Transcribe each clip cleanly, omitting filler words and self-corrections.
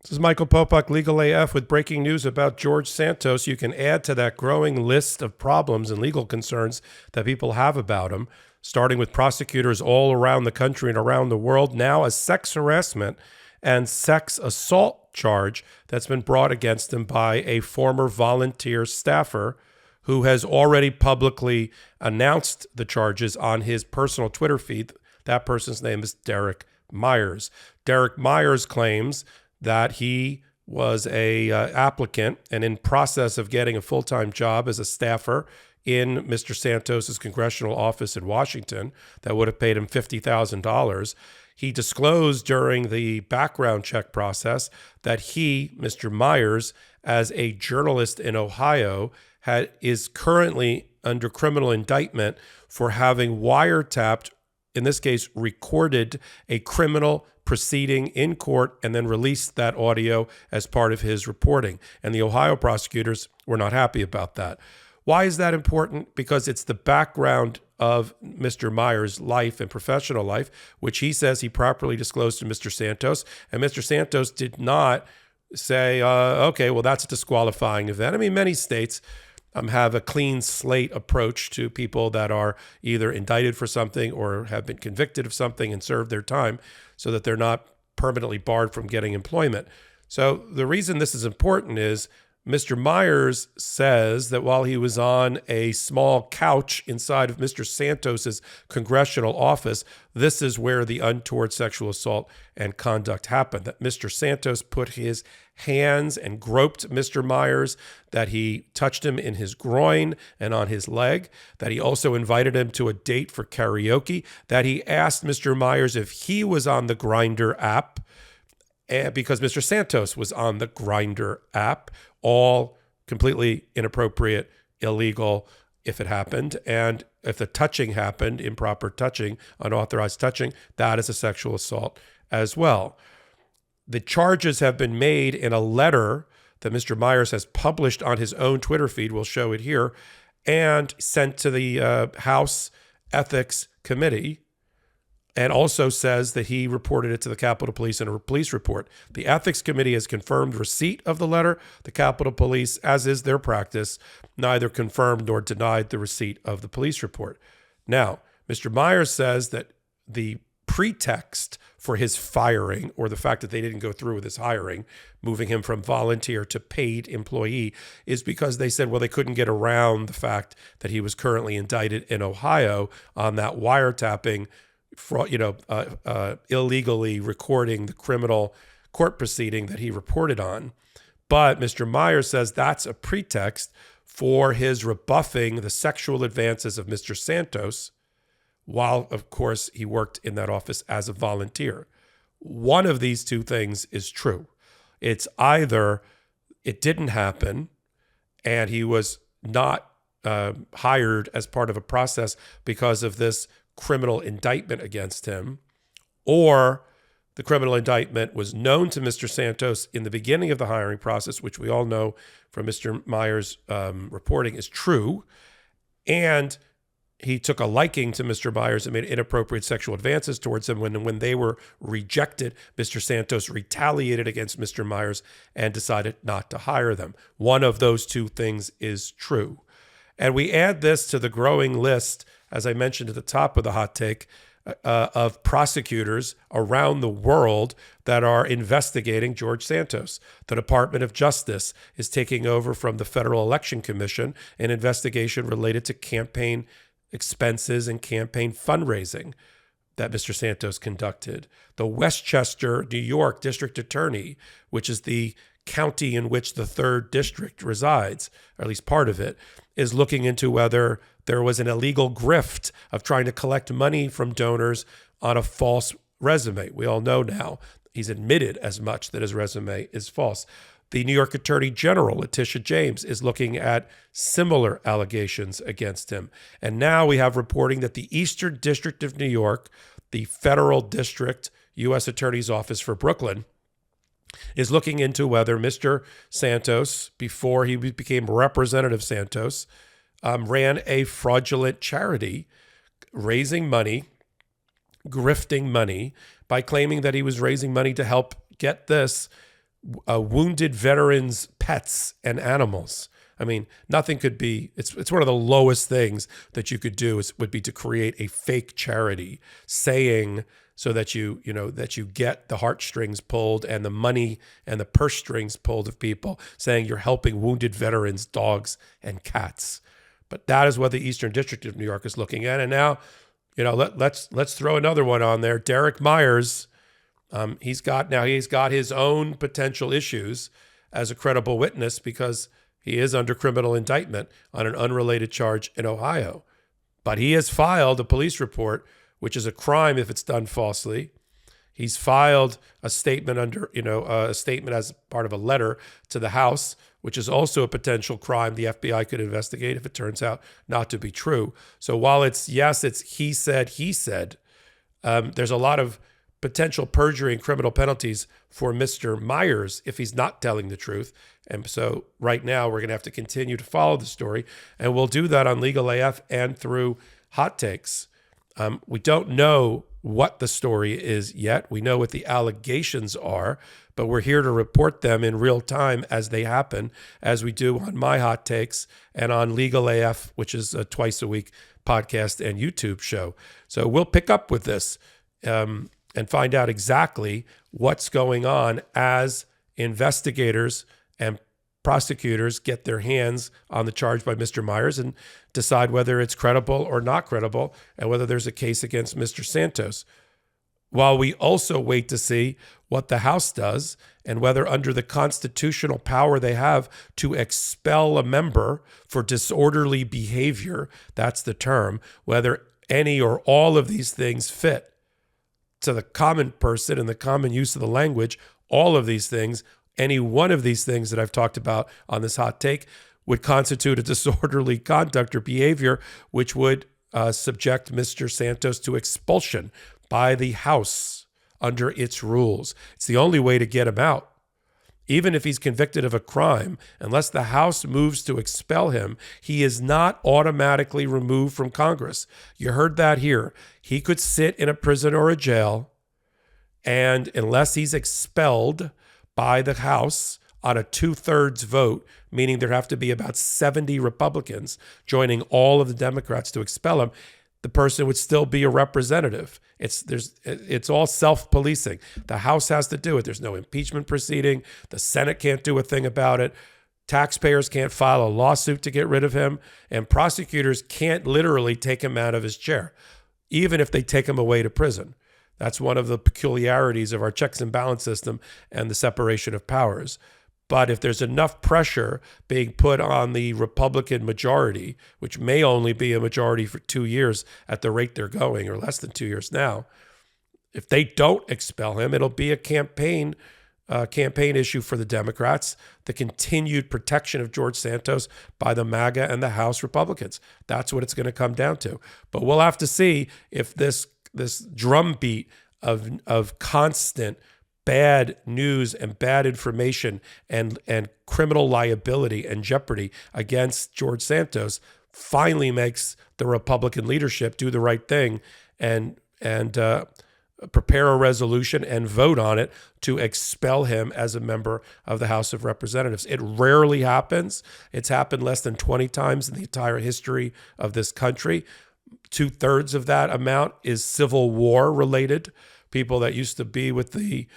This is Michael Popok, Legal AF, with breaking news about George Santos. You can add to that growing list of problems and legal concerns that people have about him, starting with prosecutors all around the country and around the world. Now a sex harassment and sex assault charge that's been brought against him by a former volunteer staffer who has already publicly announced the charges on his personal Twitter feed. That person's name is Derek Myers. Derek Myers claims that he was a applicant and in process of getting a full-time job as a staffer in Mr. Santos's congressional office in Washington that would have paid him $50,000. He disclosed during the background check process that he, Mr. Myers, as a journalist in Ohio, is currently under criminal indictment for having wiretapped, in this case, recorded a criminal proceeding in court and then released that audio as part of his reporting. And the Ohio prosecutors were not happy about that. Why is that important? Because it's the background of Mr. Myers' life and professional life, which he says he properly disclosed to Mr. Santos. And Mr. Santos did not say, okay, well, that's a disqualifying event. I mean, many states have a clean slate approach to people that are either indicted for something or have been convicted of something and served their time so that they're not permanently barred from getting employment. So the reason this is important is Mr. Myers says that while he was on a small couch inside of Mr. Santos's congressional office, this is where the untoward sexual assault and conduct happened, that Mr. Santos put his hands and groped Mr. Myers, that he touched him in his groin and on his leg, that he also invited him to a date for karaoke, that he asked Mr. Myers if he was on the Grindr app, because Mr. Santos was on the Grindr app, all completely inappropriate, illegal if it happened. And if the touching happened, improper touching, unauthorized touching, that is a sexual assault as well. The charges have been made in a letter that Mr. Myers has published on his own Twitter feed, we'll show it here, and sent to the House Ethics Committee, and also says that he reported it to the Capitol Police in a police report. The Ethics Committee has confirmed receipt of the letter. The Capitol Police, as is their practice, neither confirmed nor denied the receipt of the police report. Now, Mr. Myers says that the pretext for his firing, or the fact that they didn't go through with his hiring, moving him from volunteer to paid employee, is because they said, well, they couldn't get around the fact that he was currently indicted in Ohio on that wiretapping, illegally recording the criminal court proceeding that he reported on. But Mr. Myers says that's a pretext for his rebuffing the sexual advances of Mr. Santos, while, of course, he worked in that office as a volunteer. One of these two things is true. It's either it didn't happen and he was not hired as part of a process because of this criminal indictment against him, or the criminal indictment was known to Mr. Santos in the beginning of the hiring process, which we all know from Mr. Myers' reporting is true, and he took a liking to Mr. Myers and made inappropriate sexual advances towards him. When they were rejected, Mr. Santos retaliated against Mr. Myers and decided not to hire them. One of those two things is true. And we add this to the growing list, as I mentioned at the top of the hot take, of prosecutors around the world that are investigating George Santos. The Department of Justice is taking over from the Federal Election Commission an investigation related to campaign expenses and campaign fundraising that Mr. Santos conducted. The Westchester, New York District Attorney, which is the county in which the 3rd District resides, or at least part of it, is looking into whether there was an illegal grift of trying to collect money from donors on a false resume. We all know now, he's admitted as much, that his resume is false. The New York Attorney General, Letitia James, is looking at similar allegations against him. And now we have reporting that the Eastern District of New York, the federal district U.S. Attorney's Office for Brooklyn, is looking into whether Mr. Santos, before he became Representative Santos, ran a fraudulent charity, raising money, grifting money, by claiming that he was raising money to help, get this, wounded veterans' pets and animals. I mean, nothing could be, it's one of the lowest things that you could do would be to create a fake charity saying so that that you get the heartstrings pulled and the money and the purse strings pulled of people saying you're helping wounded veterans, dogs, and cats. But that is what the Eastern District of New York is looking at. And now, let's throw another one on there. Derek Myers, he's got his own potential issues as a credible witness because he is under criminal indictment on an unrelated charge in Ohio. But he has filed a police report, which is a crime if it's done falsely. He's filed a statement a statement as part of a letter to the House, which is also a potential crime the FBI could investigate if it turns out not to be true. So while it's he said, there's a lot of potential perjury and criminal penalties for Mr. Myers if he's not telling the truth. And so right now we're going to have to continue to follow the story, and we'll do that on Legal AF and through Hot Takes. We don't know what the story is yet. We know what the allegations are, but we're here to report them in real time as they happen, as we do on my Hot Takes and on Legal AF, which is a twice a week podcast and YouTube show. So we'll pick up with this and find out exactly what's going on as investigators and prosecutors get their hands on the charge by Mr. Myers and decide whether it's credible or not credible and whether there's a case against Mr. Santos. While we also wait to see what the House does and whether under the constitutional power they have to expel a member for disorderly behavior, that's the term, whether any or all of these things fit. To the common person and the common use of the language, all of these things, any one of these things that I've talked about on this hot take would constitute a disorderly conduct or behavior, which would subject Mr. Santos to expulsion by the House under its rules. It's the only way to get him out. Even if he's convicted of a crime, unless the House moves to expel him, he is not automatically removed from Congress. You heard that here. He could sit in a prison or a jail, and unless he's expelled by the House on a 2/3 vote, meaning there have to be about 70 Republicans joining all of the Democrats to expel him, the person would still be a representative. It's all self-policing. The House has to do it. There's no impeachment proceeding. The Senate can't do a thing about it. Taxpayers can't file a lawsuit to get rid of him, and prosecutors can't literally take him out of his chair, even if they take him away to prison. That's one of the peculiarities of our checks and balance system and the separation of powers. But if there's enough pressure being put on the Republican majority, which may only be a majority for 2 years at the rate they're going, or less than 2 years now, if they don't expel him, it'll be a campaign issue for the Democrats, the continued protection of George Santos by the MAGA and the House Republicans. That's what it's going to come down to. But we'll have to see if this drumbeat of constant bad news and bad information and criminal liability and jeopardy against George Santos finally makes the Republican leadership do the right thing and prepare a resolution and vote on it to expel him as a member of the House of Representatives. It rarely happens. It's happened less than 20 times in the entire history of this country. 2/3 of that amount is Civil War related. People that used to be with the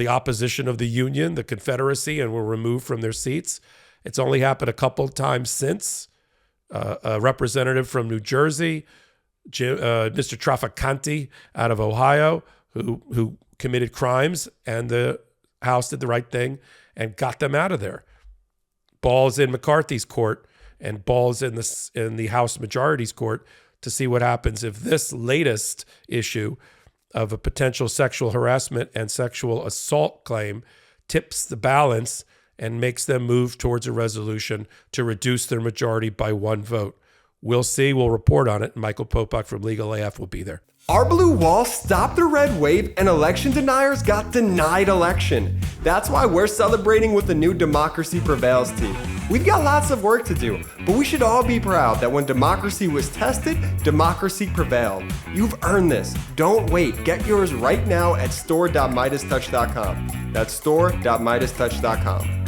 opposition of the Union, the Confederacy, and were removed from their seats. It's only happened a couple times since. A representative from New Jersey, Mr. Traficante out of Ohio, who committed crimes, and the House did the right thing and got them out of there. Ball's in McCarthy's court, and ball's in the House Majority's court to see what happens if this latest issue of a potential sexual harassment and sexual assault claim tips the balance and makes them move towards a resolution to reduce their majority by 1 vote. We'll see. We'll report on it. Michael Popok from Legal AF will be there. Our blue wall stopped the red wave and election deniers got denied election. That's why we're celebrating with the new Democracy Prevails tee. We've got lots of work to do, but we should all be proud that when democracy was tested, democracy prevailed. You've earned this. Don't wait. Get yours right now at store.MeidasTouch.com. That's store.MeidasTouch.com.